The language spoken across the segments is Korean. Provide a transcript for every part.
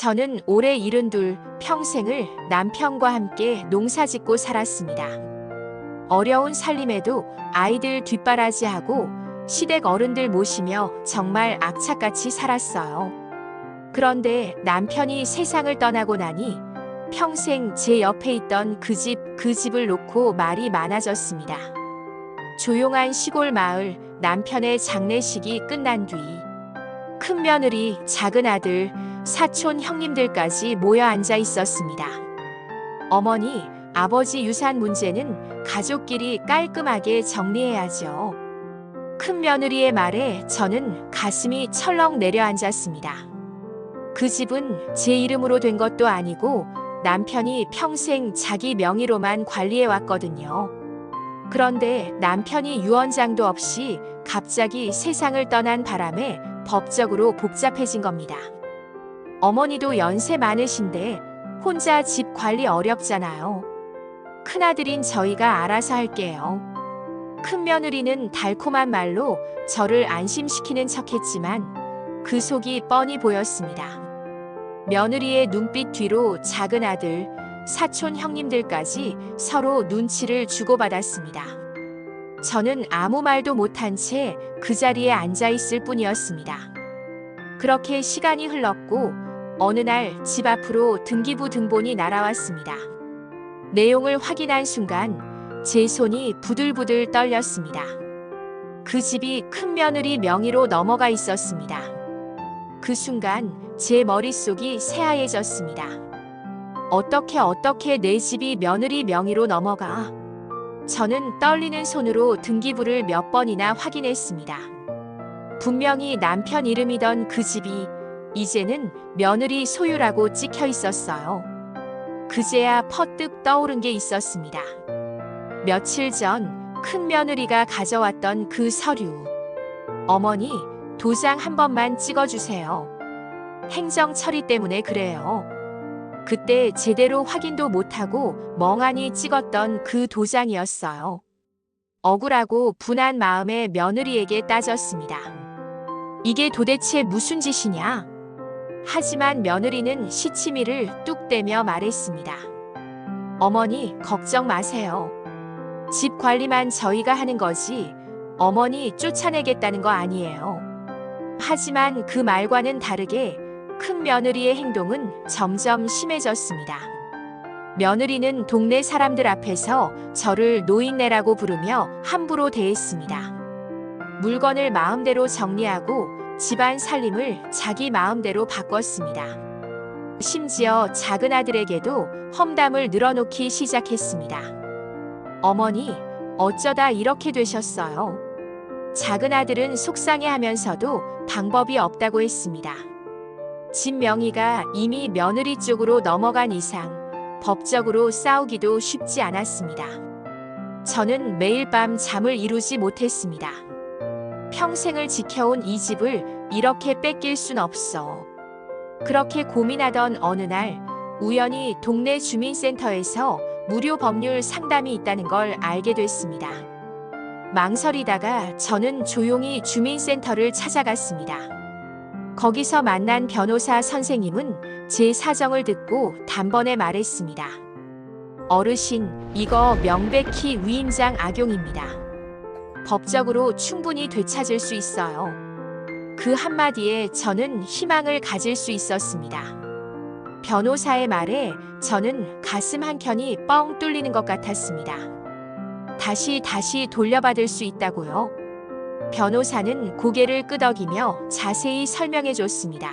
저는 올해 72 평생을 남편과 함께 농사짓고 살았습니다. 어려운 살림에도 아이들 뒷바라지하고 시댁 어른들 모시며 정말 악착같이 살았어요. 그런데 남편이 세상을 떠나고 나니 평생 제 옆에 있던 그 집을 놓고 말이 많아졌습니다. 조용한 시골 마을, 남편의 장례식이 끝난 뒤 큰 며느리, 작은 아들, 사촌 형님들까지 모여 앉아 있었습니다. 어머니, 아버지 유산 문제는 가족끼리 깔끔하게 정리해야죠. 큰 며느리의 말에 저는 가슴이 철렁 내려앉았습니다. 그 집은 제 이름으로 된 것도 아니고 남편이 평생 자기 명의로만 관리해 왔거든요. 그런데 남편이 유언장도 없이 갑자기 세상을 떠난 바람에 법적으로 복잡해진 겁니다. 어머니도 연세 많으신데 혼자 집 관리 어렵잖아요. 큰아들인 저희가 알아서 할게요. 큰 며느리는 달콤한 말로 저를 안심시키는 척했지만 그 속이 뻔히 보였습니다. 며느리의 눈빛 뒤로 작은 아들, 사촌 형님들까지 서로 눈치를 주고받았습니다. 저는 아무 말도 못한 채 그 자리에 앉아 있을 뿐이었습니다. 그렇게 시간이 흘렀고 어느 날 집 앞으로 등기부 등본이 날아왔습니다. 내용을 확인한 순간 제 손이 부들부들 떨렸습니다. 그 집이 큰 며느리 명의로 넘어가 있었습니다. 그 순간 제 머릿속이 새하얘졌습니다. 어떻게 내 집이 며느리 명의로 넘어가? 저는 떨리는 손으로 등기부를 몇 번이나 확인했습니다. 분명히 남편 이름이던 그 집이 이제는 며느리 소유라고 찍혀 있었어요. 그제야 퍼뜩 떠오른 게 있었습니다. 며칠 전 큰 며느리가 가져왔던 그 서류. 어머니, 도장 한 번만 찍어주세요. 행정 처리 때문에 그래요. 그때 제대로 확인도 못하고 멍하니 찍었던 그 도장이었어요. 억울하고 분한 마음에 며느리에게 따졌습니다. 이게 도대체 무슨 짓이냐? 하지만 며느리는 시치미를 뚝 떼며 말했습니다. 어머니, 걱정 마세요. 집 관리만 저희가 하는 거지 어머니 쫓아내겠다는 거 아니에요. 하지만 그 말과는 다르게 큰 며느리의 행동은 점점 심해졌습니다. 며느리는 동네 사람들 앞에서 저를 노인네라고 부르며 함부로 대했습니다. 물건을 마음대로 정리하고 집안 살림을 자기 마음대로 바꿨습니다. 심지어 작은 아들에게도 험담을 늘어놓기 시작했습니다. 어머니, 어쩌다 이렇게 되셨어요? 작은 아들은 속상해하면서도 방법이 없다고 했습니다. 집 명의가 이미 며느리 쪽으로 넘어간 이상 법적으로 싸우기도 쉽지 않았습니다. 저는 매일 밤 잠을 이루지 못했습니다. 평생을 지켜온 이 집을 이렇게 뺏길 순 없어. 그렇게 고민하던 어느 날 우연히 동네 주민센터에서 무료 법률 상담이 있다는 걸 알게 됐습니다. 망설이다가 저는 조용히 주민센터를 찾아갔습니다. 거기서 만난 변호사 선생님은 제 사정을 듣고 단번에 말했습니다. 어르신, 이거 명백히 위임장 악용입니다. 법적으로 충분히 되찾을 수 있어요. 그 한마디에 저는 희망을 가질 수 있었습니다. 변호사의 말에 저는 가슴 한켠이 뻥 뚫리는 것 같았습니다. 다시 돌려받을 수 있다고요? 변호사는 고개를 끄덕이며 자세히 설명해 줬습니다.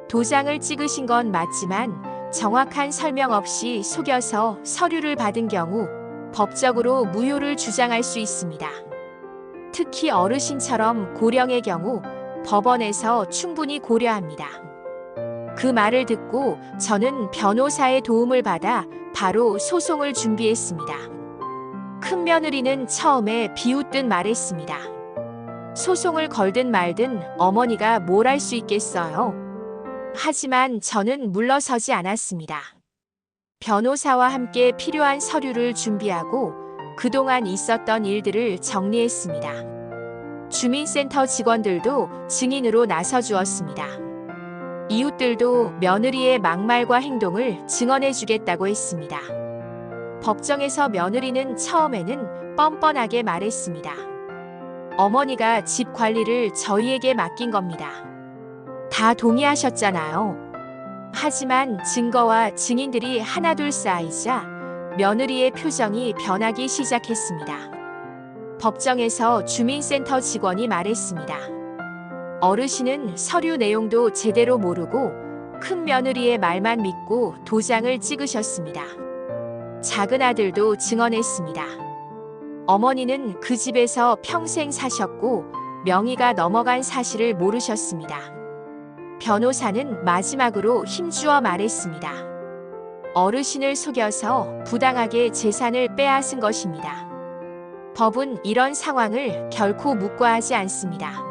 도장을 찍으신 건 맞지만 정확한 설명 없이 속여서 서류를 받은 경우 법적으로 무효를 주장할 수 있습니다. 특히 어르신처럼 고령의 경우 법원에서 충분히 고려합니다. 그 말을 듣고 저는 변호사의 도움을 받아 바로 소송을 준비했습니다. 큰 며느리는 처음에 비웃듯 말했습니다. 소송을 걸든 말든 어머니가 뭘 할 수 있겠어요. 하지만 저는 물러서지 않았습니다. 변호사와 함께 필요한 서류를 준비하고 그동안 있었던 일들을 정리했습니다. 주민센터 직원들도 증인으로 나서주었습니다. 이웃들도 며느리의 막말과 행동을 증언해주겠다고 했습니다. 법정에서 며느리는 처음에는 뻔뻔하게 말했습니다. 어머니가 집 관리를 저희에게 맡긴 겁니다. 다 동의하셨잖아요. 하지만 증거와 증인들이 하나둘 쌓이자 며느리의 표정이 변하기 시작했습니다. 법정에서 주민센터 직원이 말했습니다. 어르신은 서류 내용도 제대로 모르고 큰 며느리의 말만 믿고 도장을 찍으셨습니다. 작은 아들도 증언했습니다. 어머니는 그 집에서 평생 사셨고 명의가 넘어간 사실을 모르셨습니다. 변호사는 마지막으로 힘주어 말했습니다. 어르신을 속여서 부당하게 재산을 빼앗은 것입니다. 법은 이런 상황을 결코 묵과하지 않습니다.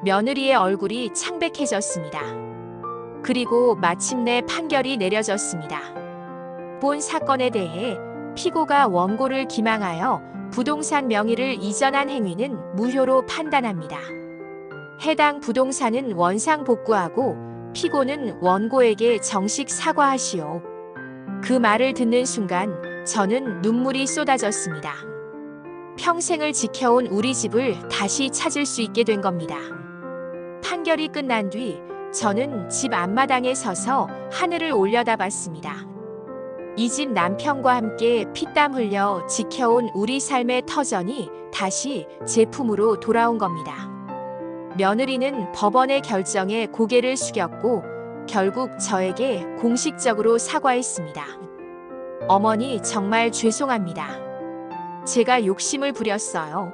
며느리의 얼굴이 창백해졌습니다. 그리고 마침내 판결이 내려졌습니다. 본 사건에 대해 피고가 원고를 기망하여 부동산 명의를 이전한 행위는 무효로 판단합니다. 해당 부동산은 원상 복구하고 피고는 원고에게 정식 사과하시오. 그 말을 듣는 순간 저는 눈물이 쏟아졌습니다. 평생을 지켜온 우리 집을 다시 찾을 수 있게 된 겁니다. 판결이 끝난 뒤 저는 집 앞마당에 서서 하늘을 올려다봤습니다. 이 집 남편과 함께 피땀 흘려 지켜온 우리 삶의 터전이 다시 제 품으로 돌아온 겁니다. 며느리는 법원의 결정에 고개를 숙였고 결국 저에게 공식적으로 사과했습니다. 어머니 정말 죄송합니다. 제가 욕심을 부렸어요.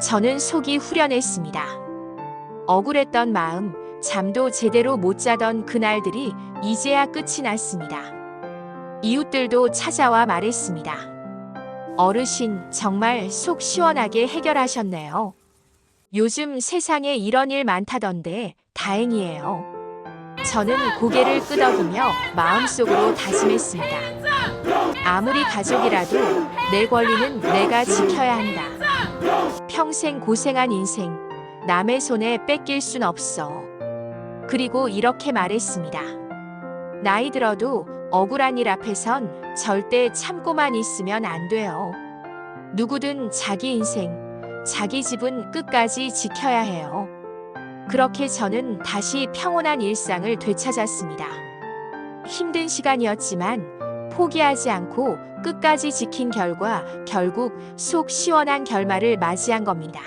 저는 속이 후련했습니다. 억울했던 마음, 잠도 제대로 못 자던 그날들이 이제야 끝이 났습니다. 이웃들도 찾아와 말했습니다. 어르신 정말 속 시원하게 해결하셨네요. 요즘 세상에 이런 일 많다던데 다행이에요. 저는 고개를 끄덕이며 마음속으로 다짐했습니다. 아무리 가족이라도 내 권리는 내가 지켜야 한다. 평생 고생한 인생, 남의 손에 뺏길 순 없어. 그리고 이렇게 말했습니다. 나이 들어도 억울한 일 앞에선 절대 참고만 있으면 안 돼요. 누구든 자기 인생, 자기 집은 끝까지 지켜야 해요. 그렇게 저는 다시 평온한 일상을 되찾았습니다. 힘든 시간이었지만 포기하지 않고 끝까지 지킨 결과 결국 속 시원한 결말을 맞이한 겁니다.